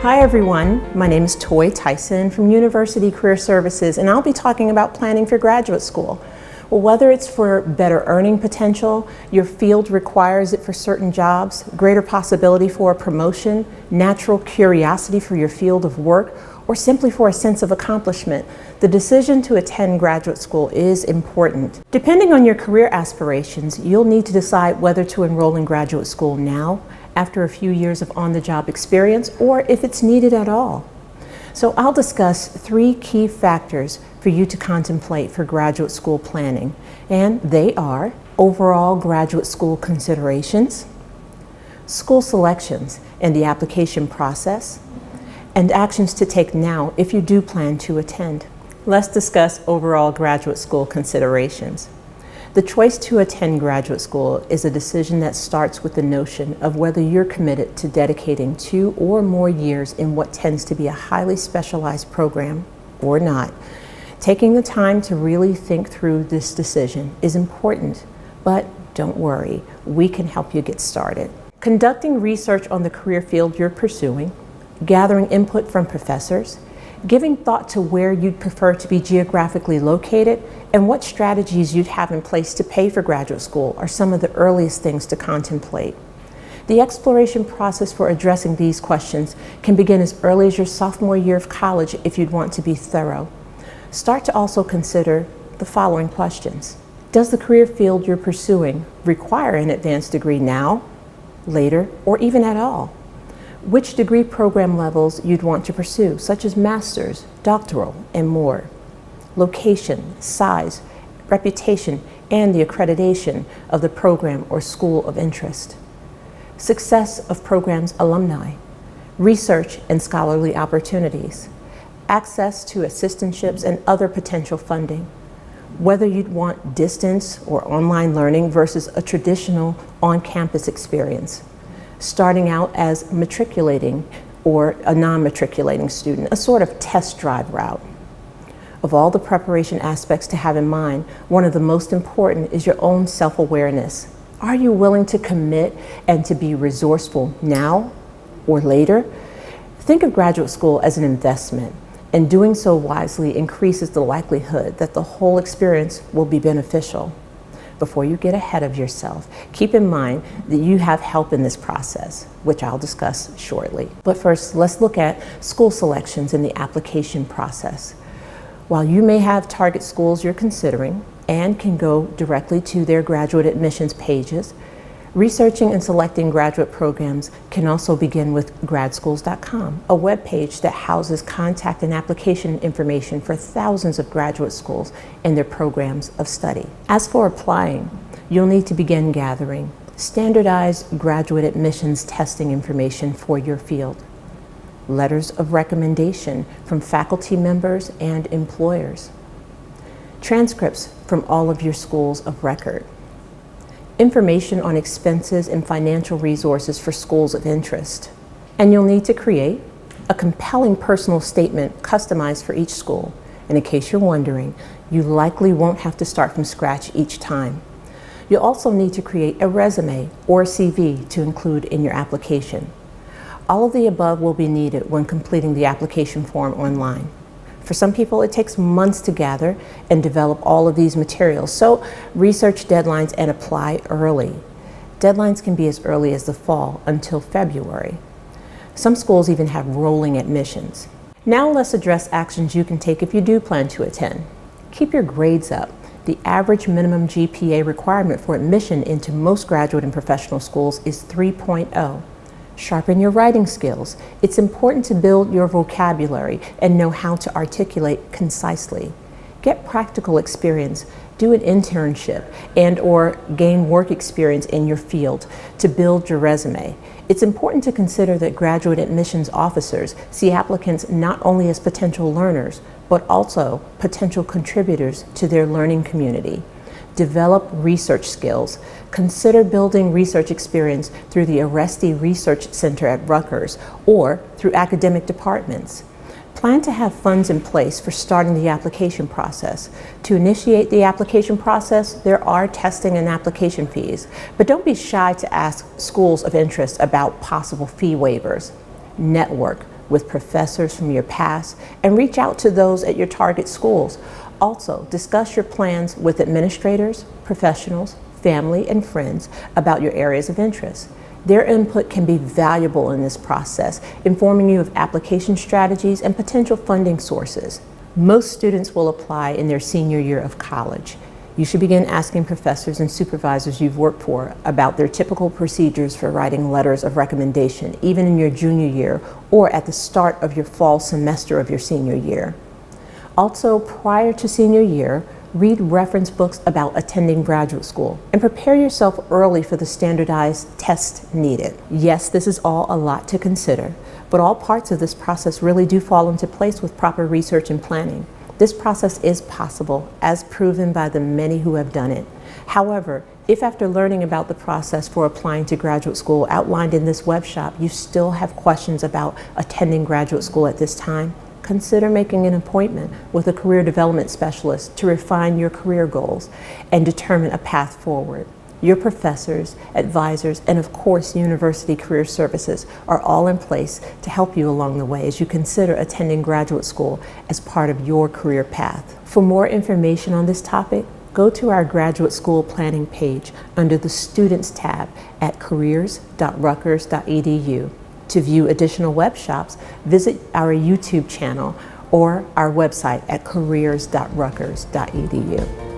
Hi everyone, my name is Toy Tyson from University Career Services, and I'll be talking about planning for graduate school. Well, whether it's for better earning potential, your field requires it for certain jobs, greater possibility for a promotion, natural curiosity for your field of work, or simply for a sense of accomplishment, the decision to attend graduate school is important. Depending on your career aspirations, you'll need to decide whether to enroll in graduate school now, after a few years of on-the-job experience, or if it's needed at all. So I'll discuss 3 key factors for you to contemplate for graduate school planning, and they are overall graduate school considerations, school selections and the application process, and actions to take now if you do plan to attend. Let's discuss overall graduate school considerations. The choice to attend graduate school is a decision that starts with the notion of whether you're committed to dedicating 2 or more years in what tends to be a highly specialized program or not. Taking the time to really think through this decision is important, but don't worry, we can help you get started. Conducting research on the career field you're pursuing, gathering input from professors, giving thought to where you'd prefer to be geographically located, and what strategies you'd have in place to pay for graduate school are some of the earliest things to contemplate. The exploration process for addressing these questions can begin as early as your sophomore year of college if you'd want to be thorough. Start to also consider the following questions. Does the career field you're pursuing require an advanced degree now, later, or even at all? Which degree program levels you'd want to pursue, such as master's, doctoral, and more. Location, size, reputation, and the accreditation of the program or school of interest. Success of program's alumni. Research and scholarly opportunities. Access to assistantships and other potential funding. Whether you'd want distance or online learning versus a traditional on-campus experience. Starting out as matriculating or a non-matriculating student, a sort of test drive route. Of all the preparation aspects to have in mind, one of the most important is your own self-awareness. Are you willing to commit and to be resourceful now or later? Think of graduate school as an investment, and doing so wisely increases the likelihood that the whole experience will be beneficial. Before you get ahead of yourself, keep in mind that you have help in this process, which I'll discuss shortly. But first, let's look at school selections in the application process. While you may have target schools you're considering and can go directly to their graduate admissions pages, researching and selecting graduate programs can also begin with gradschools.com, a web page that houses contact and application information for thousands of graduate schools and their programs of study. As for applying, you'll need to begin gathering standardized graduate admissions testing information for your field, letters of recommendation from faculty members and employers, transcripts from all of your schools of record, information on expenses and financial resources for schools of interest. And you'll need to create a compelling personal statement customized for each school. And in case you're wondering, you likely won't have to start from scratch each time. You'll also need to create a resume or a CV to include in your application. All of the above will be needed when completing the application form online. For some people, it takes months to gather and develop all of these materials, so research deadlines and apply early. Deadlines can be as early as the fall until February. Some schools even have rolling admissions. Now let's address actions you can take if you do plan to attend. Keep your grades up. The average minimum GPA requirement for admission into most graduate and professional schools is 3.0. Sharpen your writing skills. It's important to build your vocabulary and know how to articulate concisely. Get practical experience. Do an internship and/or gain work experience in your field to build your resume. It's important to consider that graduate admissions officers see applicants not only as potential learners, but also potential contributors to their learning community. Develop research skills. Consider building research experience through the Aresti Research Center at Rutgers or through academic departments. Plan to have funds in place for starting the application process. To initiate the application process, there are testing and application fees, but don't be shy to ask schools of interest about possible fee waivers. Network, with professors from your past, and reach out to those at your target schools. Also, discuss your plans with administrators, professionals, family, and friends about your areas of interest. Their input can be valuable in this process, informing you of application strategies and potential funding sources. Most students will apply in their senior year of college. You should begin asking professors and supervisors you've worked for about their typical procedures for writing letters of recommendation, even in your junior year or at the start of your fall semester of your senior year. Also, prior to senior year, read reference books about attending graduate school and prepare yourself early for the standardized tests needed. Yes, this is all a lot to consider, but all parts of this process really do fall into place with proper research and planning. This process is possible, as proven by the many who have done it. However, if after learning about the process for applying to graduate school outlined in this web shop, you still have questions about attending graduate school at this time, consider making an appointment with a career development specialist to refine your career goals and determine a path forward. Your professors, advisors, and of course, University Career Services are all in place to help you along the way as you consider attending graduate school as part of your career path. For more information on this topic, go to our graduate school planning page under the Students tab at careers.rutgers.edu. To view additional web shops, visit our YouTube channel or our website at careers.rutgers.edu.